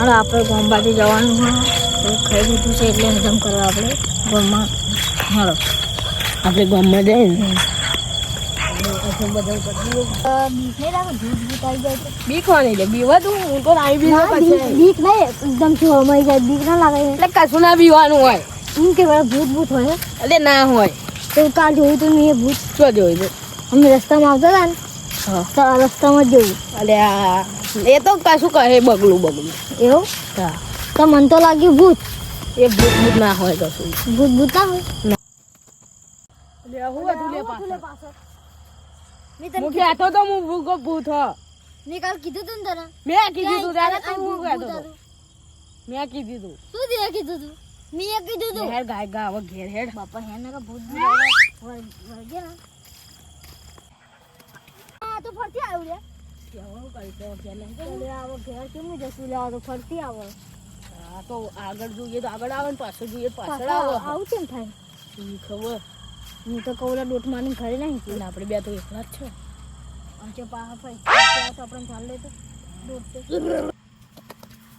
હાલો આપણે ગામ બાજુ જવાનું હોય તો ખાઈ લીધું છે એટલે હજમ કરવા આપણે ગામમાં હાલો આપણે ગામમાં જઈએ ને બીક નહીં લે બીવા તું હું તો નાઈ બી બીક નહીં એકદમ થી હમાઈ જાય બીક ના લાગે એટલે કશું ના બીવાનું હોય હું કે ભૂત ભૂત હોય એટલે ના હોય તો કાલ જોયું તું મેં ભૂત શું જોયું છે અમે રસ્તામાં આવતા હતા ને તો રસ્તામાં જ જોયું અલે આ એ તો કશું કહે બગલું એવું હા તો મને તો લાગ્યું ભૂત એ ભૂત ના હોય કશું ભૂત ના હોય લે હું હતું લે પાછળ મેં તને હું કહેતો તો હું ભૂત હ મેં કાલ કીધું તું ને તને મેં કીધું તું તારે આ તું ભૂત કહેતો હતું. મેં કીધું તું શું તે કીધું તું મેં કીધું તું ઘેર ગાય ગા હવે ઘેર હેડ બાપા હે ના ભૂત વળગે ને આ તો ફરતી આવ્યું રે કેવું કરી તો ઘેર લઈ એટલે આવો ઘેર કેમ જશું લે આ તો ફરતી આવે આ તો આગળ જોઈએ તો આગળ આવે ને પાછળ જોઈએ તો પાછળ આવે આવું કેમ થાય ઈ ખબર હું તો કવડા ડોટ મારીને ઘરે નહીં અને આપણે બે તો એકલા જ છો અંચે પાહા ભાઈ તો આપણે ચાલ લે તો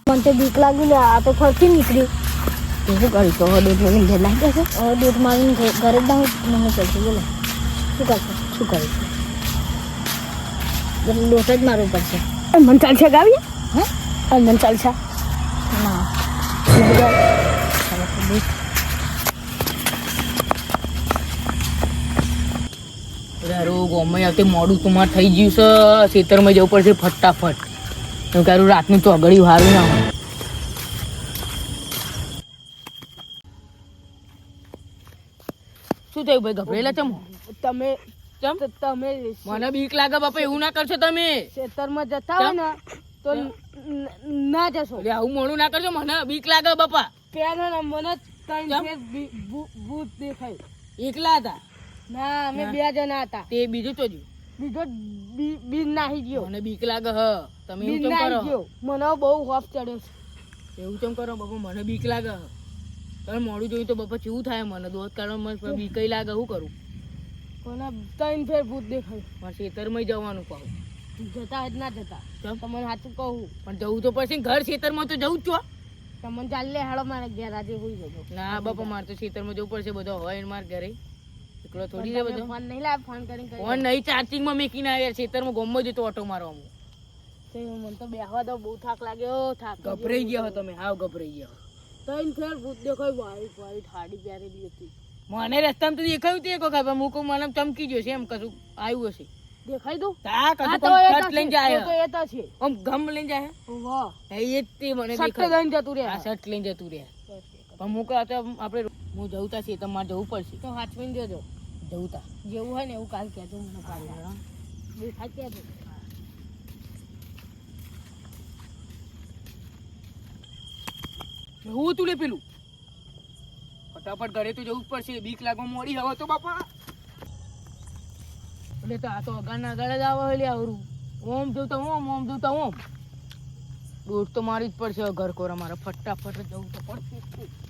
મને તો બીક લાગી લે આ તો ફરતી નીકળી શું કરી તો ડોટ મારીને ઘેર લાગી જશે હવે ડોટ મારીને ઘરે જ નહીં ચાલશે બોલો શું કરશે શું કરીશ ડોટ જ મારવું પડશે મન ચાલશે ગાવીએ હે મન ચાલશે ના તારું ગોમાં આવતે મોડું તમારે થઈ ગયું છે ખેતરમાં જવું પડશે ફટાફટ તો તારું રાતનું ચોગડિયું હારું ના હોય શું થયું ભાઈ ગભરેલા ચમ તમે તમે મને બીક લાગે બાપા એવું ના કરશો તમે ખેતરમાં જતા હોય ને તો ના જશો આવું મોડું ના કરજો મને બીક લાગે બાપા પેલા મને ભૂત દેખાય એકલા હતા ના અમે બે જણા હતા તે બીજું તો બીજો બીજ નાહી ગયો મને બીક લાગે હ તમે એવું કેમ કરો મને બહુ હોફ ચડ્યો છે એવું કેમ કરો બાપા મને બીક લાગે હ તમે મોડું જોયું તો બાપા કેવું થાય મને દોસ્ત કાઢવા મને બીક લાગે શું કરું મને ત્રણ ફેર ભૂત દેખાય મારે ખેતરમાં જવાનું કહું જતા જ ના જતા તમને સાચું કહું પણ જવું તો પડશે ઘર ખેતરમાં તો જવું જ છો તમને ચાલે હાડો મારે ઘેર આજે હોઈ જજો ના બાપા મારે તો ખેતરમાં જવું પડશે બધો હોય ને મારે ઘરે એકલો થોડી રે બધો ફોન નહીં લાવ ફોન કરીને ફોન નહીં ચાર્જિંગમાં મેકીને આવ્યા ખેતરમાં ગોમમાં જતો ઓટો મારવામાં તો મને તો બેહવા દો બહુ થાક લાગ્યો થાક ગભરાઈ ગયા હો તમે હાવ ગભરાઈ ગયા ત્રણ ફેર ભૂત દેખાય વાઈટ વાઈટ હાડી પહેરેલી હતી મને રસ્તામાં તો દેખાયું તે કો ખબર હું કહું મને ચમકી ગયો છે એમ કશું આવ્યું હશે દેખાઈ દઉં તા કશું કટ લઈને જાય તો એ તો છે આમ ગમ લઈને જાય વાહ એ તે મને દેખાય લઈને જતું રે આ શર્ટ લઈને જતું રે પણ હું કહું તો આપણે હું જવું તા છે તમારે જવું પડશે તો હાચવીને દેજો જવું તા જેવું હોય ને એવું કાલ કહેજો મને કાલ દેખાય કહેજો હું તું લે પેલું ફટાફટ ઘરે તો જવું જ પડશે બીક લાગવા મોડી હવે તો બાપા એટલે તો આ તો અગાના ગળે જ આવે એટલે આવરું ઓમ જોતા ઓમ જોતા ઓમ દોડ તો મારી જ પડશે ઘર કોરા મારે ફટાફટ જવું તો પડશે